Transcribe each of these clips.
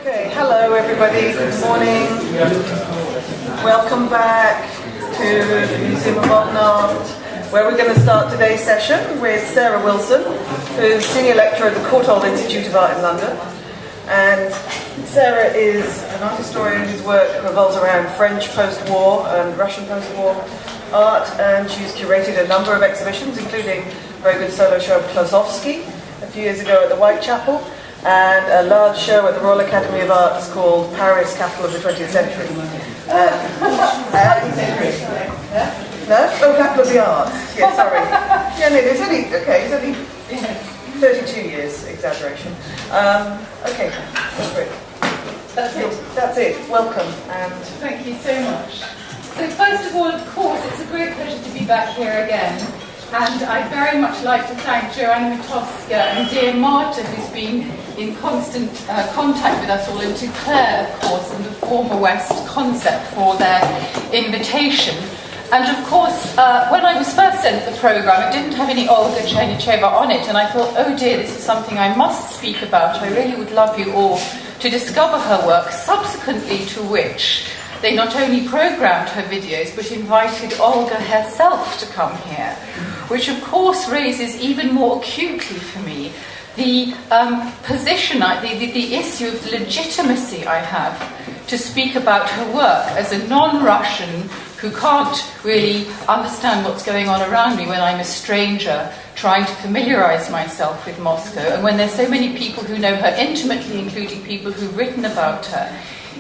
Okay, hello everybody, good morning. Welcome back to the Museum of Modern Art, where we're going to start today's session with Sarah Wilson, who's Senior Lecturer at the Courtauld Institute of Art in London. And Sarah is an art historian whose work revolves around French post-war and Russian post-war art, and she's curated a number of exhibitions, including a very good solo show of Klosowski a few years ago at the Whitechapel, and a large show at the Royal Academy of Arts called Paris, Capital of the 20th Century. No? Oh, Capital of the Arts. Yeah, sorry. Yeah, no, it's only 32 years, exaggeration. Okay, that's great. That's it. Welcome. And thank you so much. So first of all, of course, it's a great pleasure to be back here again. And I'd very much like to thank Joanna Mitowska and dear Marta, who's been in constant contact with us all, and to Claire, of course, and the Former West Concept for their invitation. And of course, when I was first sent the programme, it didn't have any Olga Chernysheva on it, and I thought, oh dear, this is something I must speak about. I really would love you all to discover her work, subsequently to which they not only programmed her videos, but invited Olga herself to come here, which of course raises even more acutely for me the position, the issue of legitimacy I have to speak about her work as a non-Russian who can't really understand what's going on around me when I'm a stranger trying to familiarise myself with Moscow, and when there's so many people who know her intimately, including people who've written about her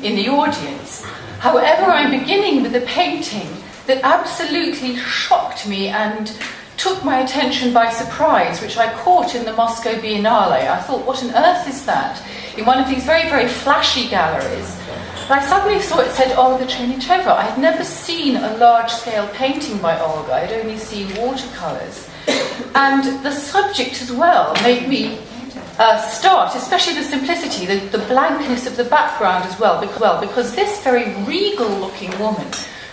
in the audience. However, I'm beginning with a painting that absolutely shocked me and took my attention by surprise, which I caught in the Moscow Biennale. I thought, what on earth is that? In one of these very, very flashy galleries. And I suddenly saw it said Olga Chernysheva. I had never seen a large-scale painting by Olga. I'd only seen watercolours. And the subject as well made me start, especially the simplicity, the blankness of the background as well, because this very regal-looking woman,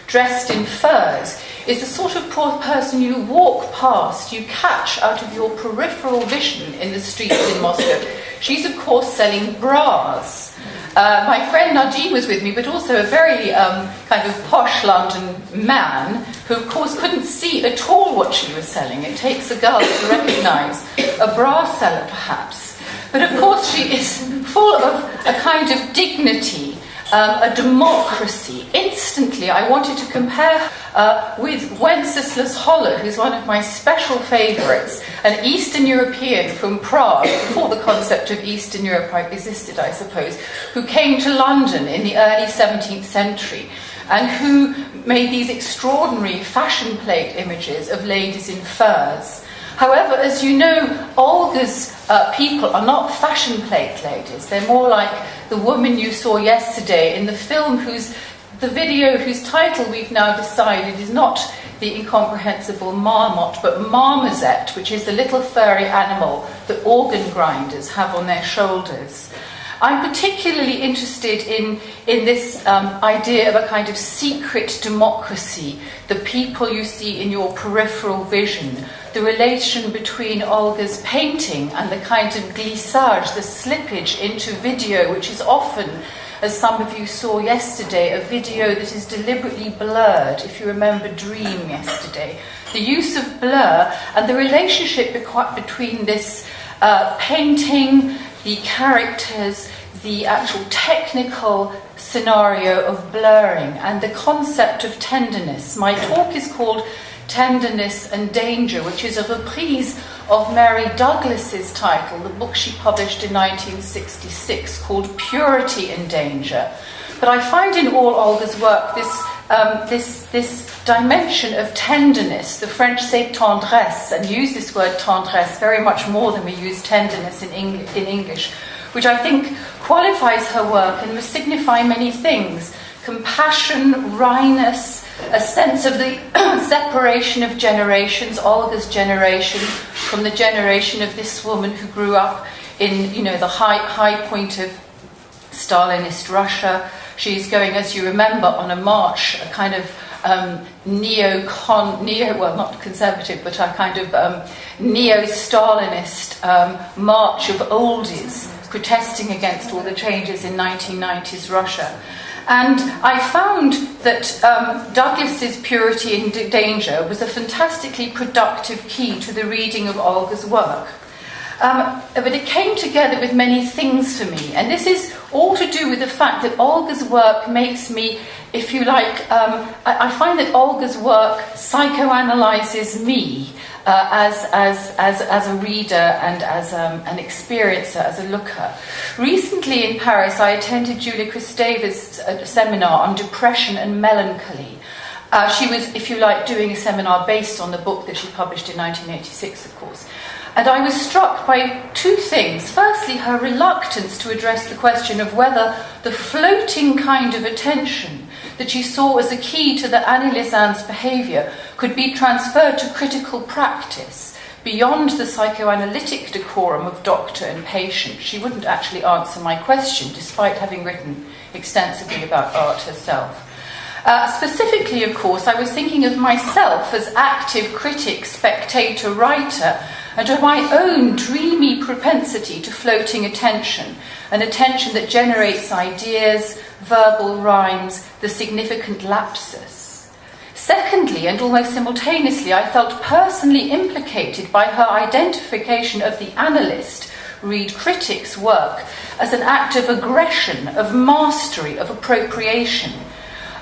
dressed in furs, is the sort of poor person you walk past, you catch out of your peripheral vision in the streets in Moscow. She's, of course, selling bras. My friend Nadine was with me, but also a very kind of posh London man who, of course, couldn't see at all what she was selling. It takes a girl to recognise a bra seller, perhaps. But, of course, she is full of a kind of dignity, a democracy. Instantly, I wanted to compare with Wenceslas Holler, who's one of my special favourites, an Eastern European from Prague, before the concept of Eastern Europe existed, I suppose, who came to London in the early 17th century and who made these extraordinary fashion plate images of ladies in furs. However, as you know, Olga's people are not fashion plate ladies. They're more like the woman you saw yesterday in the film, the video whose title we've now decided is not The Incomprehensible Marmot, but Marmoset, which is the little furry animal that organ grinders have on their shoulders. I'm particularly interested in this idea of a kind of secret democracy, the people you see in your peripheral vision, the relation between Olga's painting and the kind of glissage, the slippage into video, which is often, as some of you saw yesterday, a video that is deliberately blurred, if you remember Dream yesterday. The use of blur and the relationship between this painting, the characters, the actual technical scenario of blurring, and the concept of tenderness. My talk is called Tenderness and Danger, which is a reprise of Mary Douglas's title, the book she published in 1966, called Purity and Danger. But I find in all Olga's work this dimension of tenderness. The French say tendresse, and use this word tendresse very much more than we use tenderness in English, which I think qualifies her work and must signify many things: compassion, wryness, a sense of the separation of generations, Olga's generation from the generation of this woman who grew up in, the high point of Stalinist Russia. She's going, as you remember, on a march, a kind of not conservative, but a kind of neo-Stalinist march of oldies protesting against all the changes in 1990s Russia. And I found that Douglas's Purity in Danger was a fantastically productive key to the reading of Olga's work. But it came together with many things for me, and this is all to do with the fact that Olga's work makes me, if you like, I find that Olga's work psychoanalyzes me as a reader and as an experiencer, as a looker. Recently in Paris, I attended Julia Kristeva's seminar on depression and melancholy. She was, if you like, doing a seminar based on the book that she published in 1986, of course. And I was struck by two things. Firstly, her reluctance to address the question of whether the floating kind of attention that she saw as a key to the Annie Lizanne's behaviour could be transferred to critical practice beyond the psychoanalytic decorum of doctor and patient. She wouldn't actually answer my question, despite having written extensively about art herself. Specifically, of course, I was thinking of myself as active critic, spectator, writer, and of my own dreamy propensity to floating attention, an attention that generates ideas, verbal rhymes, the significant lapsus. Secondly, and almost simultaneously, I felt personally implicated by her identification of the analyst, read critic's work, as an act of aggression, of mastery, of appropriation.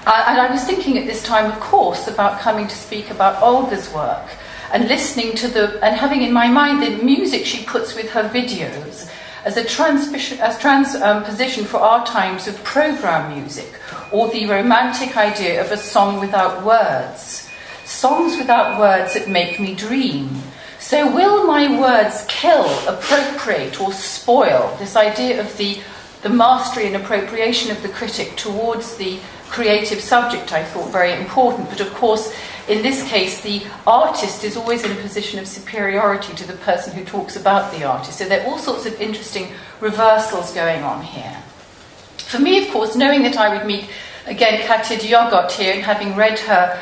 And I was thinking at this time, of course, about coming to speak about Olga's work, and listening to and having in my mind the music she puts with her videos as a transposition for our times of program music, or the romantic idea of a song without words. Songs without words that make me dream. So will my words kill, appropriate, or spoil? This idea of the mastery and appropriation of the critic towards the creative subject I thought very important, but of course in this case the artist is always in a position of superiority to the person who talks about the artist, so there are all sorts of interesting reversals going on here. For me, of course, knowing that I would meet again Katya Diogot here and having read her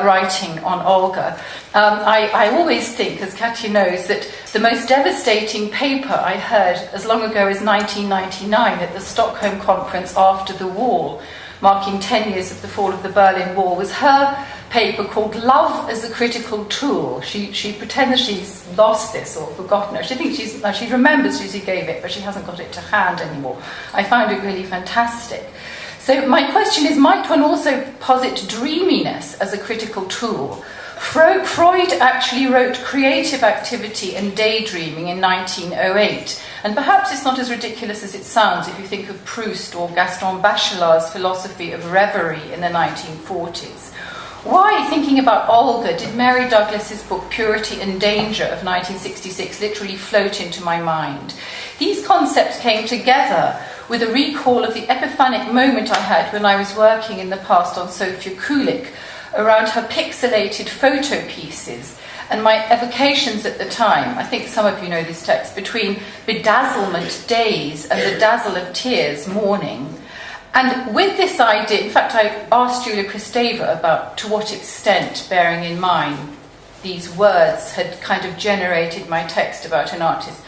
writing on Olga, I always think, as Katya knows, that the most devastating paper I heard as long ago as 1999 at the Stockholm conference after the wall, marking 10 years of the fall of the Berlin Wall, was her paper called Love as a Critical Tool. She pretends she's lost this or forgotten it. She thinks she remembers she gave it, but she hasn't got it to hand anymore. I found it really fantastic. So my question is, might one also posit dreaminess as a critical tool? Freud actually wrote Creative Activity and Daydreaming in 1908, and perhaps it's not as ridiculous as it sounds if you think of Proust or Gaston Bachelard's philosophy of reverie in the 1940s. Why, thinking about Olga, did Mary Douglas's book Purity and Danger of 1966 literally float into my mind? These concepts came together with a recall of the epiphanic moment I had when I was working in the past on Sofia Kulik, around her pixelated photo pieces, and my evocations at the time, I think some of you know this text, between bedazzlement days and the dazzle of tears morning. And with this idea, in fact, I asked Julia Kristeva about to what extent, bearing in mind these words had kind of generated my text about an artist.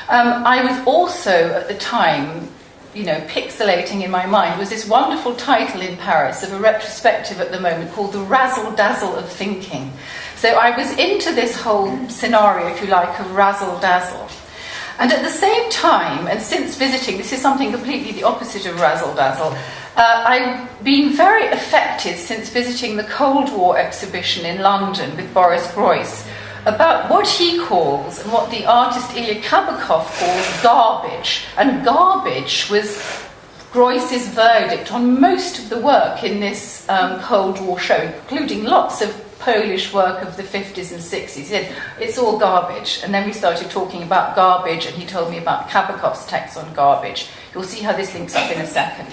I was also, at the time, pixelating in my mind was this wonderful title in Paris of a retrospective at the moment called The Razzle-Dazzle of Thinking. So I was into this whole scenario, if you like, of razzle-dazzle. And at the same time, and since visiting, this is something completely the opposite of razzle-dazzle, I've been very affected since visiting the Cold War exhibition in London with Boris Groys about what he calls, and what the artist Ilya Kabakov calls, garbage. And garbage was Groys's verdict on most of the work in this Cold War show, including lots of Polish work of the 50s and 60s. He said, it's all garbage. And then we started talking about garbage, and he told me about Kabakov's text on garbage. You'll see how this links up in a second.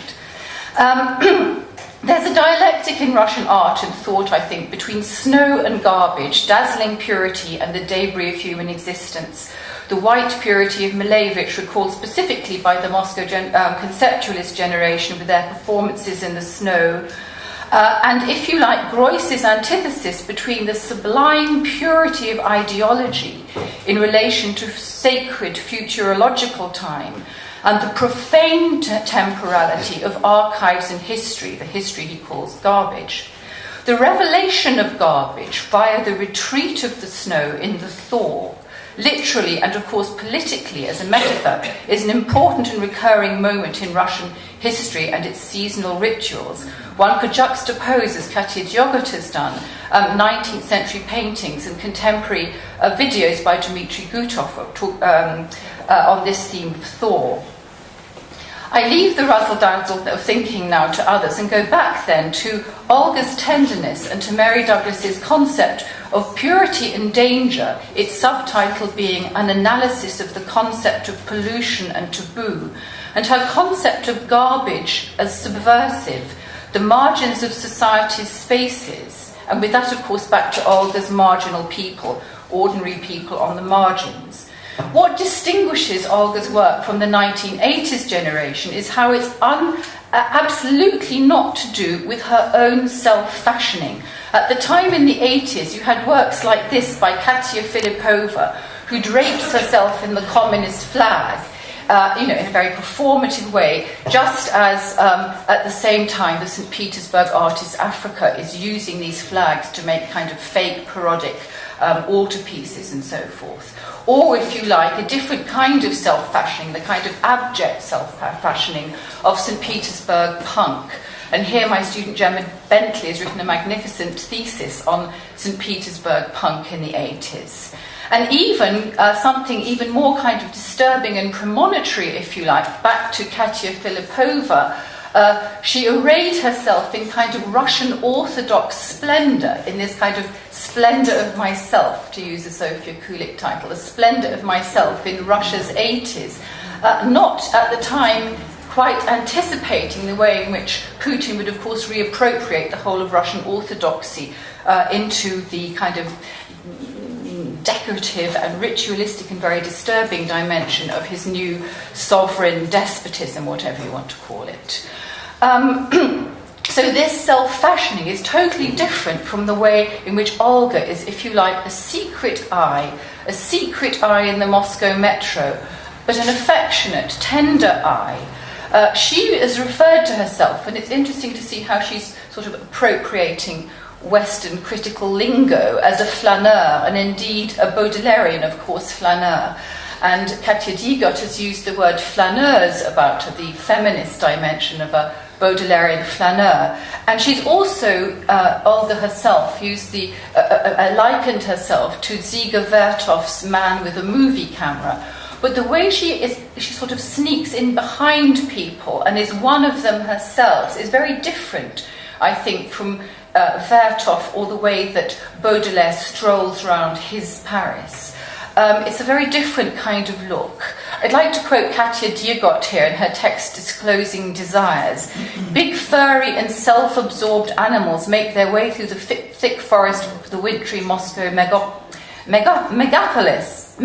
There's a dialectic in Russian art and thought, I think, between snow and garbage, dazzling purity and the debris of human existence. The white purity of Malevich, recalled specifically by the Moscow conceptualist generation with their performances in the snow. And if you like, Groys's antithesis between the sublime purity of ideology in relation to sacred futurological time and the profane temporality of archives and history, the history he calls garbage. The revelation of garbage via the retreat of the snow in the thaw, literally and of course politically as a metaphor, is an important and recurring moment in Russian history and its seasonal rituals. One could juxtapose, as Katya Diogot has done, 19th century paintings and contemporary videos by Dmitry Gutov on this theme of thaw. I leave the razzle-dazzle of thinking now to others and go back then to Olga's Tenderness and to Mary Douglas's concept of purity and danger, its subtitle being an analysis of the concept of pollution and taboo, and her concept of garbage as subversive, the margins of society's spaces, and with that, of course, back to Olga's marginal people, ordinary people on the margins. What distinguishes Olga's work from the 1980s generation is how it's absolutely not to do with her own self-fashioning. At the time in the 80s, you had works like this by Katya Filipova, who drapes herself in the communist flag, in a very performative way, just as at the same time the St. Petersburg artist Africa is using these flags to make kind of fake parodic altarpieces and so forth. Or, if you like, a different kind of self-fashioning, the kind of abject self-fashioning of St. Petersburg punk. And here my student Gemma Bentley has written a magnificent thesis on St. Petersburg punk in the 80s. And even something even more kind of disturbing and premonitory, if you like, back to Katya Filipova, she arrayed herself in kind of Russian Orthodox splendor, in this kind of splendor of myself, to use a Sofia Kulik title, a splendor of myself in Russia's 80s, not at the time quite anticipating the way in which Putin would, of course, reappropriate the whole of Russian Orthodoxy into the kind of decorative and ritualistic and very disturbing dimension of his new sovereign despotism, whatever you want to call it. So this self-fashioning is totally different from the way in which Olga is, if you like, a secret eye in the Moscow metro, but an affectionate, tender eye. She has referred to herself, and it's interesting to see how she's sort of appropriating Western critical lingo, as a flaneur, and indeed a Baudelarian, of course, flaneur. And Katya Diogot has used the word flaneuse about her, the feminist dimension of a Baudelarian flaneur. And she's also, Olga herself, used likened herself to Dziga Vertov's Man with a Movie Camera. But the way she sort of sneaks in behind people and is one of them herself is very different, I think, from Vertov or the way that Baudelaire strolls around his Paris. It's a very different kind of look. I'd like to quote Katya Diogot here in her text Disclosing Desires. Big, furry and self-absorbed animals make their way through the thick forest of the wintry Moscow megapolis.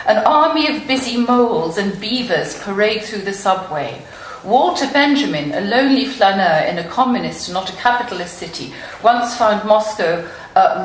An army of busy moles and beavers parade through the subway. Walter Benjamin, a lonely flaneur in a communist, not a capitalist city, once found Moscow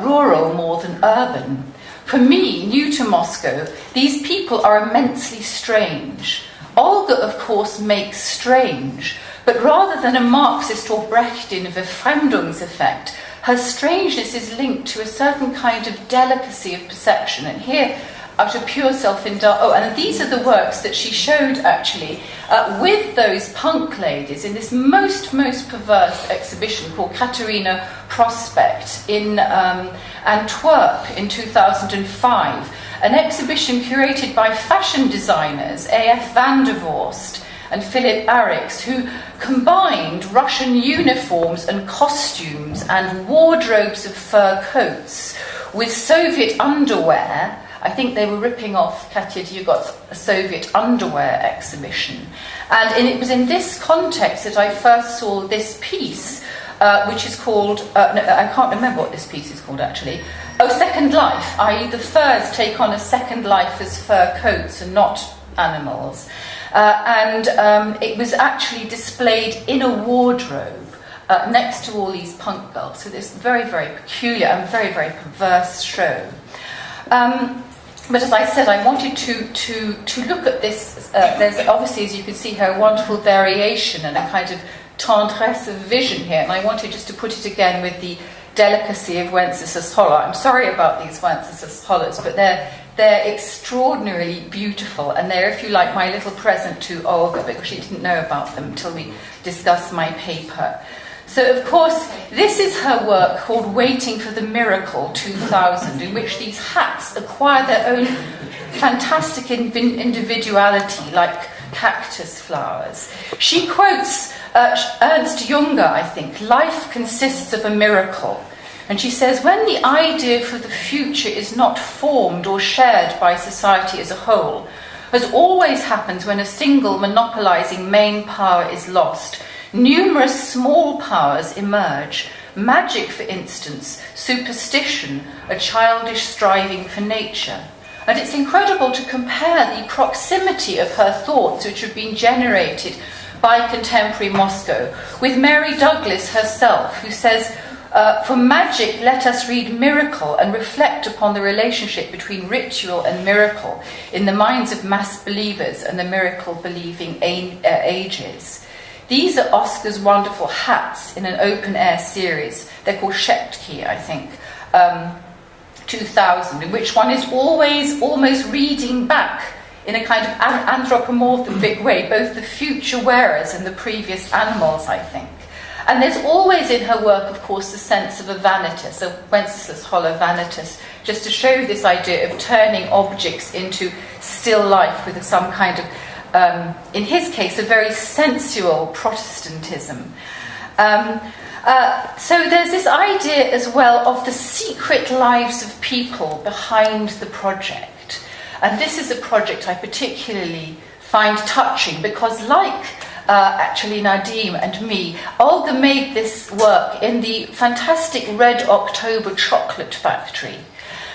rural more than urban. For me, new to Moscow, these people are immensely strange. Olga, of course, makes strange, but rather than a Marxist or Brechtian Befremdungseffekt, her strangeness is linked to a certain kind of delicacy of perception. And here, out of pure self-indulgence. And these are the works that she showed, actually, with those punk ladies in this most perverse exhibition called Katerina Prospect in Antwerp in 2005. An exhibition curated by fashion designers A.F. van der Vorst and Philip Arix, who combined Russian uniforms and costumes and wardrobes of fur coats with Soviet underwear. I think they were ripping off Katya Diogot's Soviet underwear exhibition. And it was in this context that I first saw this piece, which is called, I can't remember what this piece is called actually. Oh, Second Life, i.e. the furs take on a second life as fur coats and not animals. And it was actually displayed in a wardrobe next to all these punk girls. So this very peculiar and very perverse show. But as I said, I wanted to look at this. There's obviously, as you can see here, a wonderful variation and a kind of tendresse of vision here. And I wanted just to put it again with the delicacy of Wenceslas Holler. I'm sorry about these Wenceslas Hollers, but they're extraordinarily beautiful. And they're, if you like, my little present to Olga, because she didn't know about them until we discussed my paper. So, of course, this is her work called Waiting for the Miracle 2000, in which these hats acquire their own fantastic individuality, like cactus flowers. She quotes Ernst Junger, I think, "Life consists of a miracle." And she says, when the idea for the future is not formed or shared by society as a whole, as always happens when a single monopolizing main power is lost, numerous small powers emerge. Magic, for instance, superstition, a childish striving for nature. And it's incredible to compare the proximity of her thoughts, which have been generated by contemporary Moscow, with Mary Douglas herself, who says, for magic, let us read miracle and reflect upon the relationship between ritual and miracle in the minds of mass believers and the miracle-believing ages. These are Oscar's wonderful hats in an open-air series. They're called Sheptki, I think, 2000, in which one is always almost reading back in a kind of anthropomorphic way, both the future wearers and the previous animals, I think. And there's always in her work, of course, the sense of a vanitas, a Wenceslas Holler vanitas, just to show this idea of turning objects into still life with some kind of, in his case, a very sensual Protestantism. So there's this idea as well of the secret lives of people behind the project. And this is a project I particularly find touching because, like actually Nadim and me, Olga made this work in the fantastic Red October chocolate factory.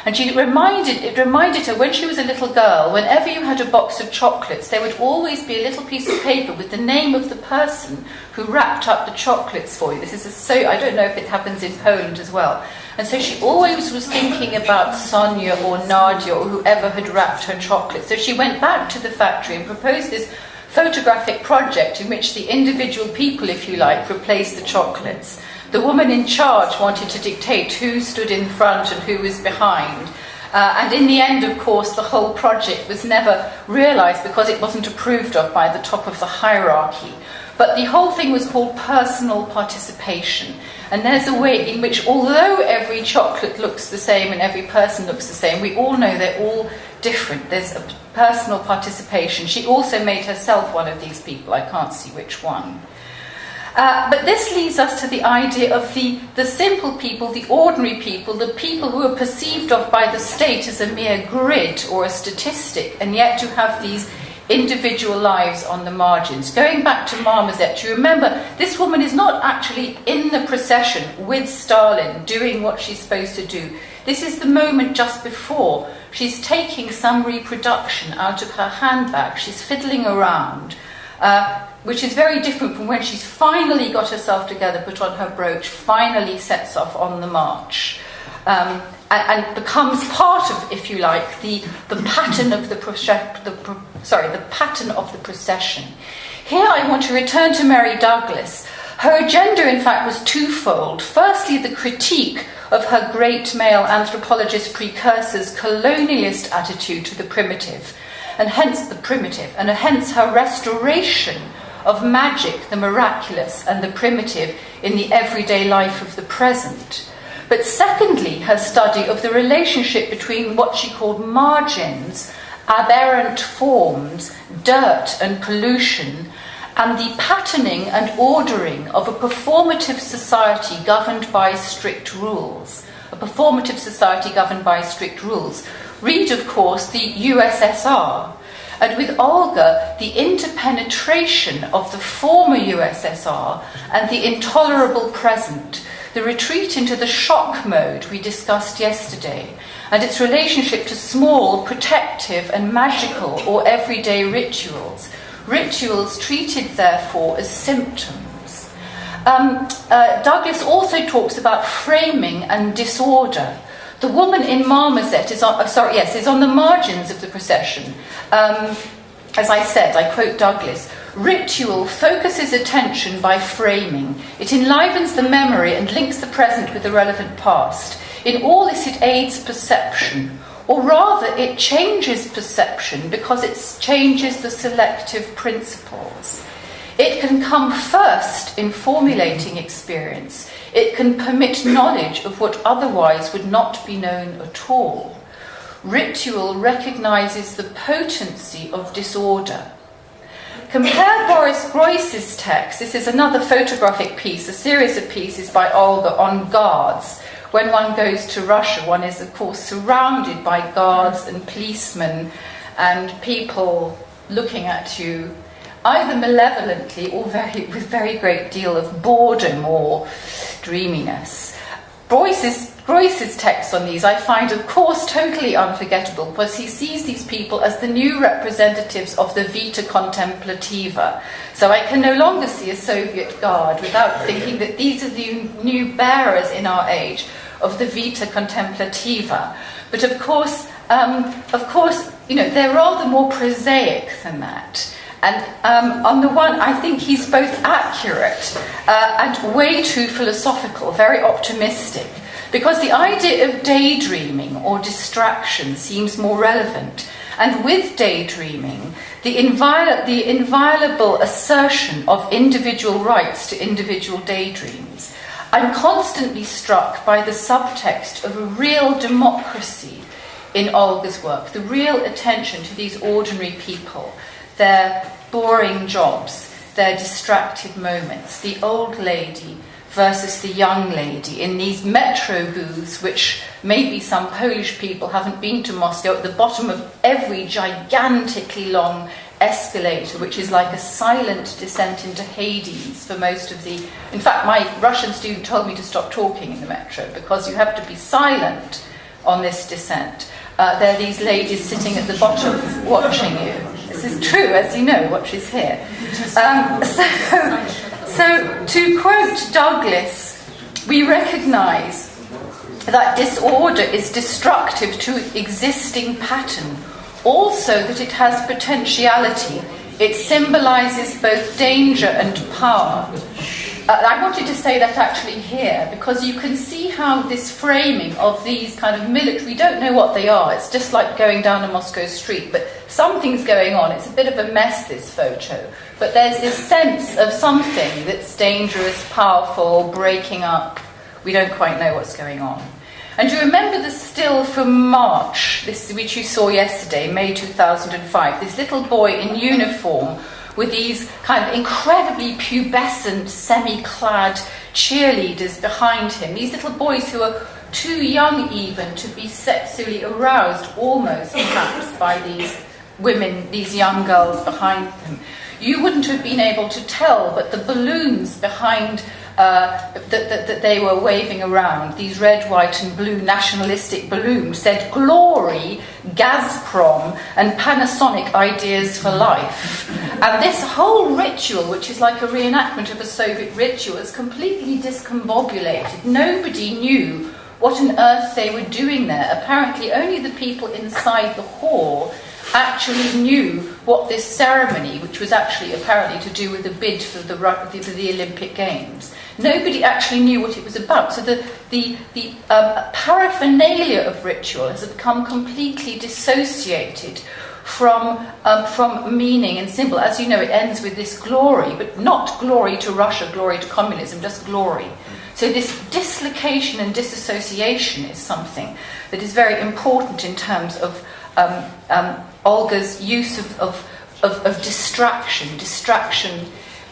And it reminded her when she was a little girl, whenever you had a box of chocolates, there would always be a little piece of paper with the name of the person who wrapped up the chocolates for you. This is I don't know if it happens in Poland as well. And so she always was thinking about Sonia or Nadia or whoever had wrapped her chocolates. So she went back to the factory and proposed this photographic project in which the individual people, if you like, replaced the chocolates. The woman in charge wanted to dictate who stood in front and who was behind. And in the end, of course, the whole project was never realised because it wasn't approved of by the top of the hierarchy. But the whole thing was called personal participation. And there's a way in which, although every chocolate looks the same and every person looks the same, we all know they're all different. There's a personal participation. She also made herself one of these people. I can't see which one. But this leads us to the idea of the simple people, the ordinary people, the people who are perceived of by the state as a mere grid or a statistic, and yet to have these individual lives on the margins. Going back to Marmoset, you remember this woman is not actually in the procession with Stalin doing what she's supposed to do. This is the moment just before. She's taking some reproduction out of her handbag. She's fiddling around, which is very different from when she's finally got herself together, put on her brooch, finally sets off on the march. And becomes part of, if you like, the pattern of the pattern of the procession. Here I want to return to Mary Douglas. Her agenda, in fact, was twofold. Firstly, the critique of her great male anthropologist precursor's colonialist attitude to the primitive, and hence her restoration of magic, the miraculous, and the primitive in the everyday life of the present. But secondly, her study of the relationship between what she called margins, aberrant forms, dirt and pollution, and the patterning and ordering of a performative society governed by strict rules. A performative society governed by strict rules. Read, of course, the USSR. And with Olga, the interpenetration of the former USSR and the intolerable present, the retreat into the shock mode we discussed yesterday, and its relationship to small, protective and magical or everyday rituals. Rituals treated, therefore, as symptoms. Douglas also talks about framing and disorder. The woman in marmoset is on the margins of the procession. As I said, I quote Douglas, "Ritual focuses attention by framing. It enlivens the memory and links the present with the relevant past. In all this it aids perception, or rather it changes perception because it changes the selective principles. It can come first in formulating experience. It can permit knowledge of what otherwise would not be known at all. Ritual recognizes the potency of disorder." Compare Boris Groys's text. This is another photographic piece, a series of pieces by Olga on guards. When one goes to Russia, one is, of course, surrounded by guards and policemen and people looking at you either malevolently or with very great deal of boredom or dreaminess. Groys's text on these I find, of course, totally unforgettable because he sees these people as the new representatives of the vita contemplativa. So I can no longer see a Soviet guard without thinking that these are the new bearers in our age of the vita contemplativa. But of course, they're rather more prosaic than that. And on the one, I think he's both accurate and way too philosophical, very optimistic, because the idea of daydreaming or distraction seems more relevant. And with daydreaming, the inviolable assertion of individual rights to individual daydreams, I'm constantly struck by the subtext of a real democracy in Olga's work, the real attention to these ordinary people, their boring jobs, their distracted moments, the old lady versus the young lady in these metro booths, which maybe some Polish people haven't been to Moscow, at the bottom of every gigantically long escalator, which is like a silent descent into Hades for most of the... In fact, my Russian student told me to stop talking in the metro because you have to be silent on this descent. There are these ladies sitting at the bottom watching you. This is true, as you know, what she's here. So to quote Douglas, we recognise that disorder is destructive to existing pattern, also that it has potentiality. It symbolises both danger and power. I wanted to say that actually here, because you can see how this framing of these kind of military, we don't know what they are, it's just like going down a Moscow street, but something's going on, it's a bit of a mess, this photo, but there's this sense of something that's dangerous, powerful, breaking up, we don't quite know what's going on. And do you remember the still from March, which you saw yesterday, May 2005, this little boy in uniform with these kind of incredibly pubescent, semi-clad cheerleaders behind him. These little boys who are too young even to be sexually aroused, almost perhaps, by these women, these young girls behind them. You wouldn't have been able to tell, but the balloons behind that they were waving around, these red, white and blue nationalistic balloons, said Glory, Gazprom and Panasonic Ideas for Life. And this whole ritual, which is like a reenactment of a Soviet ritual, is completely discombobulated. Nobody knew what on earth they were doing there. Apparently only the people inside the hall actually knew what this ceremony, which was actually apparently to do with a bid for the Olympic Games, nobody actually knew what it was about. So the paraphernalia of ritual has become completely dissociated from meaning and symbol. As you know, it ends with this glory, but not glory to Russia, glory to communism, just glory. So this dislocation and disassociation is something that is very important in terms of Olga's use of distraction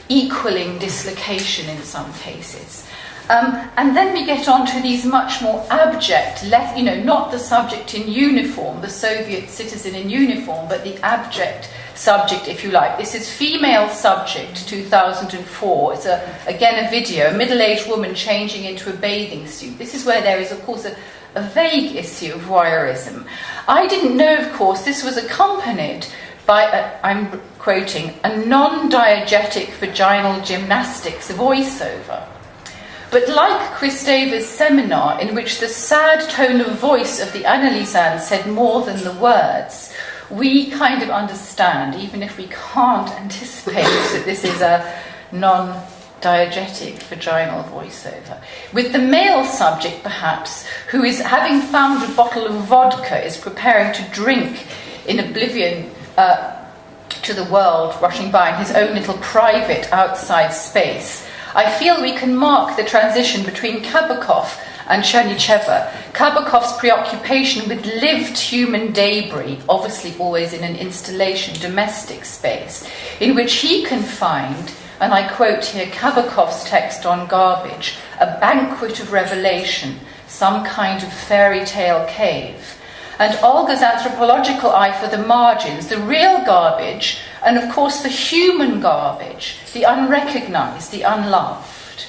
equaling dislocation in some cases. And then we get on to these much more abject, not the subject in uniform, the Soviet citizen in uniform, but the abject subject, if you like. This is Female Subject, 2004. It's again a video, a middle-aged woman changing into a bathing suit. This is where there is, of course, a vague issue of voyeurism. I didn't know, of course, this was accompanied by, I'm quoting, a non-diegetic vaginal gymnastics voiceover, But like Kristeva's seminar, in which the sad tone of voice of the analysand said more than the words, we kind of understand, even if we can't anticipate that this is a non-diegetic vaginal voiceover. With the male subject, perhaps, who is, having found a bottle of vodka, is preparing to drink in oblivion to the world rushing by in his own little private outside space. I feel we can mark the transition between Kabakov and Chernysheva. Kabakov's preoccupation with lived human debris, obviously always in an installation, domestic space, in which he can find, and I quote here Kabakov's text on garbage, a banquet of revelation, some kind of fairy tale cave. And Olga's anthropological eye for the margins, the real garbage, and of course the human garbage, the unrecognised, the unloved.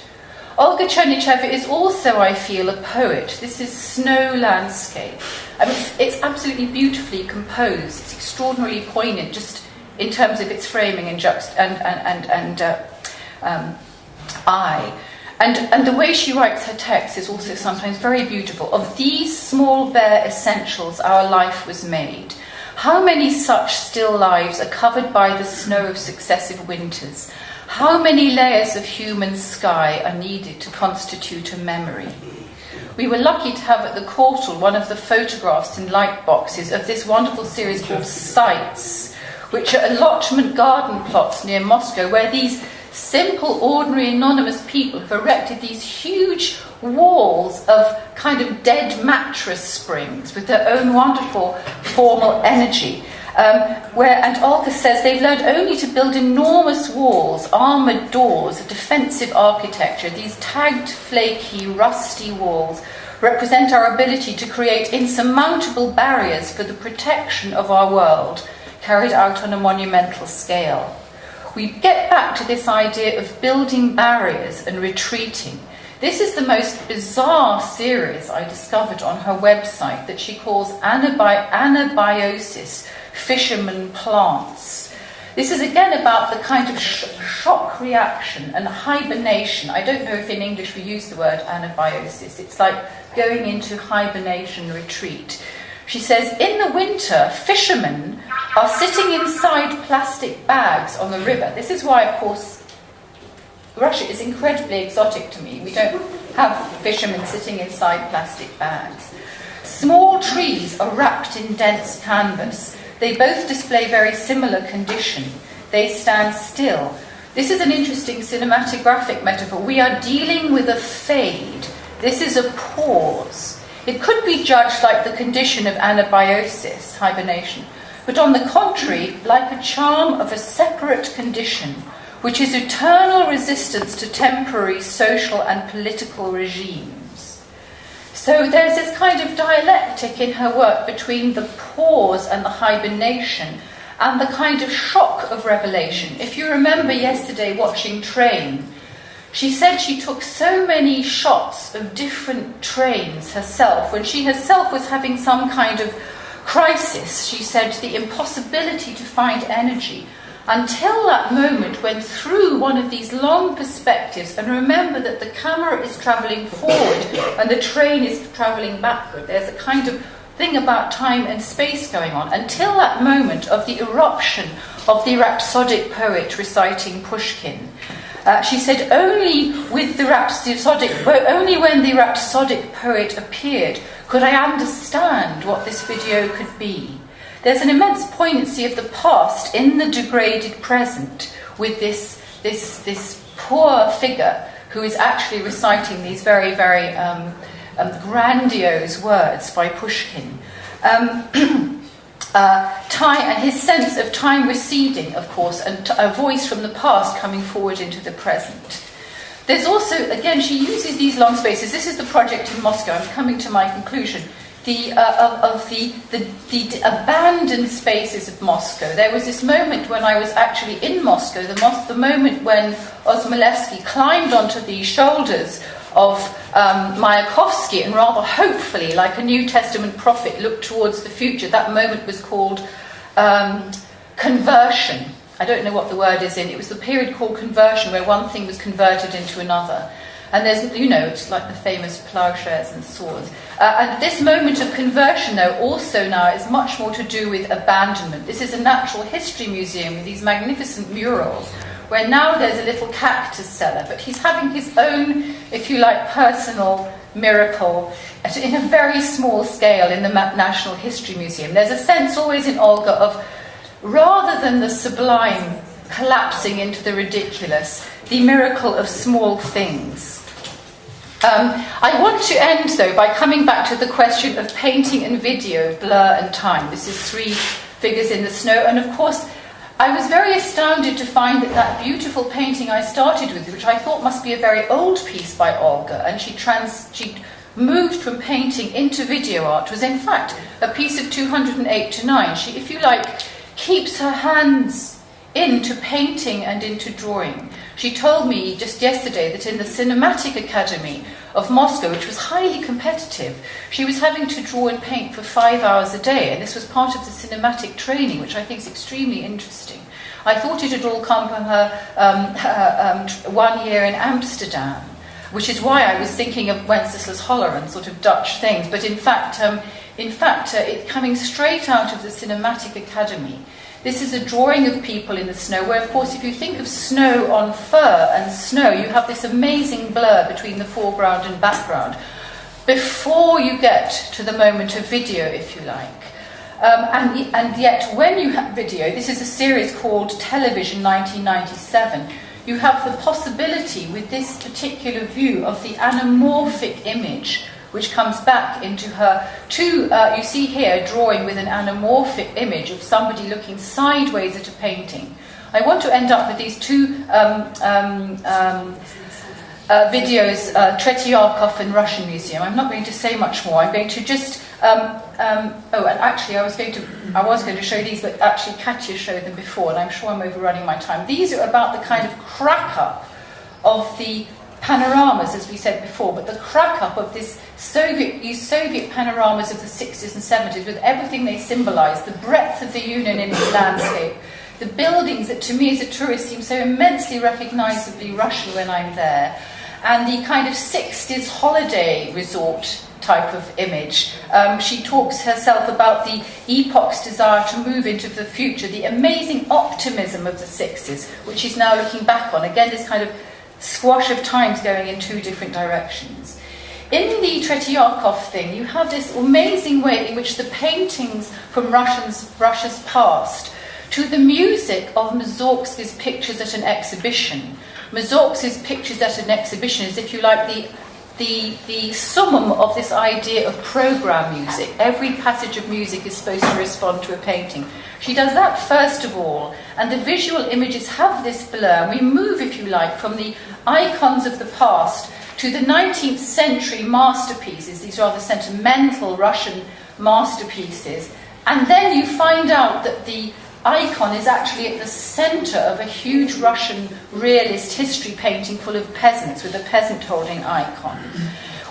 Olga Chernysheva is also, I feel, a poet. This is snow landscape. I mean, it's absolutely beautifully composed. It's extraordinarily poignant, just in terms of its framing and eye. And the way she writes her text is also sometimes very beautiful. Of these small bare essentials our life was made. How many such still lives are covered by the snow of successive winters? How many layers of human sky are needed to constitute a memory? We were lucky to have at the Courtal one of the photographs in light boxes of this wonderful series called Sites, which are allotment garden plots near Moscow, where these simple, ordinary, anonymous people have erected these huge walls of kind of dead mattress springs with their own wonderful formal energy. And Olga says they've learned only to build enormous walls, armoured doors, a defensive architecture. These tagged, flaky, rusty walls represent our ability to create insurmountable barriers for the protection of our world, carried out on a monumental scale. We get back to this idea of building barriers and retreating. This is the most bizarre series I discovered on her website that she calls Anabiosis, Fisherman Plants. This is again about the kind of shock reaction and hibernation. I don't know if in English we use the word anabiosis. It's like going into hibernation retreat. She says, in the winter, fishermen are sitting inside plastic bags on the river. This is why, of course, Russia is incredibly exotic to me. We don't have fishermen sitting inside plastic bags. Small trees are wrapped in dense canvas. They both display very similar condition. They stand still. This is an interesting cinematographic metaphor. We are dealing with a fade. This is a pause. It could be judged like the condition of anabiosis, hibernation, but on the contrary, like a charm of a separate condition, which is eternal resistance to temporary social and political regimes. So there's this kind of dialectic in her work between the pause and the hibernation and the kind of shock of revelation. If you remember yesterday watching Train, she said she took so many shots of different trains herself. When she herself was having some kind of crisis, she said the impossibility to find energy until that moment when through one of these long perspectives, and remember that the camera is travelling forward and the train is travelling backward. There's a kind of thing about time and space going on. Until that moment of the eruption of the rhapsodic poet reciting Pushkin. She said, only when the rhapsodic poet appeared could I understand what this video could be. There's an immense poignancy of the past in the degraded present with this poor figure who is actually reciting these very, very grandiose words by Pushkin. Time and his sense of time receding, of course, and a voice from the past coming forward into the present. There's also, again, she uses these long spaces. This is the project in Moscow. I'm coming to my conclusion. The abandoned spaces of Moscow. There was this moment when I was actually in Moscow, the moment when Osmolevsky climbed onto the shoulders of Mayakovsky and rather hopefully, like a New Testament prophet, looked towards the future. That moment was called conversion. I don't know what the word is in. It was the period called conversion, where one thing was converted into another. And there's, you know, it's like the famous plowshares and swords. And this moment of conversion, though, also now is much more to do with abandonment. This is a natural history museum with these magnificent murals, where now there's a little cactus seller, but he's having his own, if you like, personal miracle in a very small scale in the National History Museum. There's a sense always in Olga of, rather than the sublime collapsing into the ridiculous, the miracle of small things. I want to end, though, by coming back to the question of painting and video, blur and time. This is 3 figures in the snow, and of course, I was very astounded to find that that beautiful painting I started with, which I thought must be a very old piece by Olga, and she moved from painting into video art, was in fact a piece of 208-9. She, if you like, keeps her hands into painting and into drawing. She told me just yesterday that in the Cinematic Academy of Moscow, which was highly competitive, she was having to draw and paint for 5 hours a day, and this was part of the cinematic training, which I think is extremely interesting. I thought it had all come from her 1 year in Amsterdam, which is why I was thinking of Wenceslas Holler and sort of Dutch things, but in fact, it coming straight out of the Cinematic Academy. This is a drawing of people in the snow, where, of course, if you think of snow on fur and snow, you have this amazing blur between the foreground and background, before you get to the moment of video, if you like. And yet, when you have video, this is a series called Television 1997, you have the possibility, with this particular view, of the anamorphic image, which comes back into her you see here a drawing with an anamorphic image of somebody looking sideways at a painting. I want to end up with these 2 videos, Tretiakov and Russian Museum. I'm not going to say much more. I'm going to just and actually I was going to show these, but actually Katya showed them before, and I'm sure I'm overrunning my time. These are about the kind of crack-up of the panoramas, as we said before, but the crack-up of these Soviet panoramas of the 60s and 70s, with everything they symbolise, the breadth of the Union in its landscape, the buildings that to me as a tourist seem so immensely recognisably Russian when I'm there, and the kind of 60s holiday resort type of image. She talks herself about the epoch's desire to move into the future, the amazing optimism of the 60s, which she's now looking back on. Again, this kind of squash of times going in 2 different directions. In the Tretiakov thing, you have this amazing way in which the paintings from Russia's past to the music of Mussorgsky's pictures at an exhibition. Mussorgsky's pictures at an exhibition is, if you like, the summum of this idea of program music. Every passage of music is supposed to respond to a painting. She does that first of all, and the visual images have this blur. We move, if you like, from the icons of the past to the 19th century masterpieces, these rather sentimental Russian masterpieces, and then you find out that the icon is actually at the centre of a huge Russian realist history painting full of peasants, with a peasant holding icon.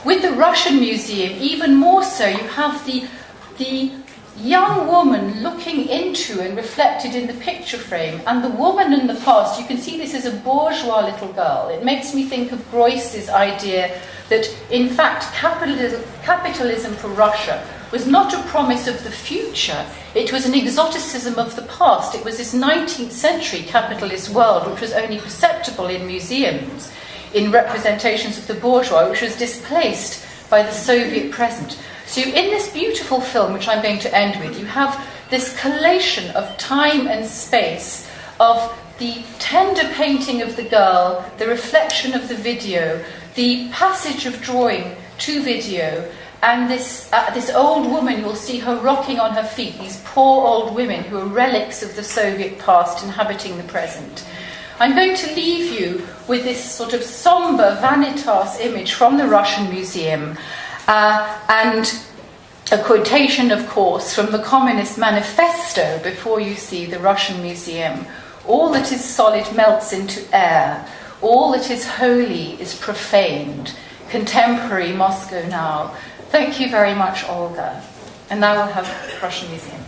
With the Russian Museum, even more so, you have the young woman looking into and reflected in the picture frame, and the woman in the past. You can see this is a bourgeois little girl. It makes me think of Groys's idea that, in fact, capitalism for Russia was not a promise of the future, it was an exoticism of the past. It was this 19th century capitalist world which was only perceptible in museums, in representations of the bourgeois, which was displaced by the Soviet present. So in this beautiful film, which I'm going to end with, you have this collation of time and space, of the tender painting of the girl, the reflection of the video, the passage of drawing to video, and this old woman, you'll see her rocking on her feet, these poor old women who are relics of the Soviet past inhabiting the present. I'm going to leave you with this sort of sombre vanitas image from the Russian Museum, and a quotation, of course, from the Communist Manifesto before you see the Russian Museum. All that is solid melts into air. All that is holy is profaned. Contemporary Moscow now. Thank you very much, Olga. And now we'll have Russian Museum.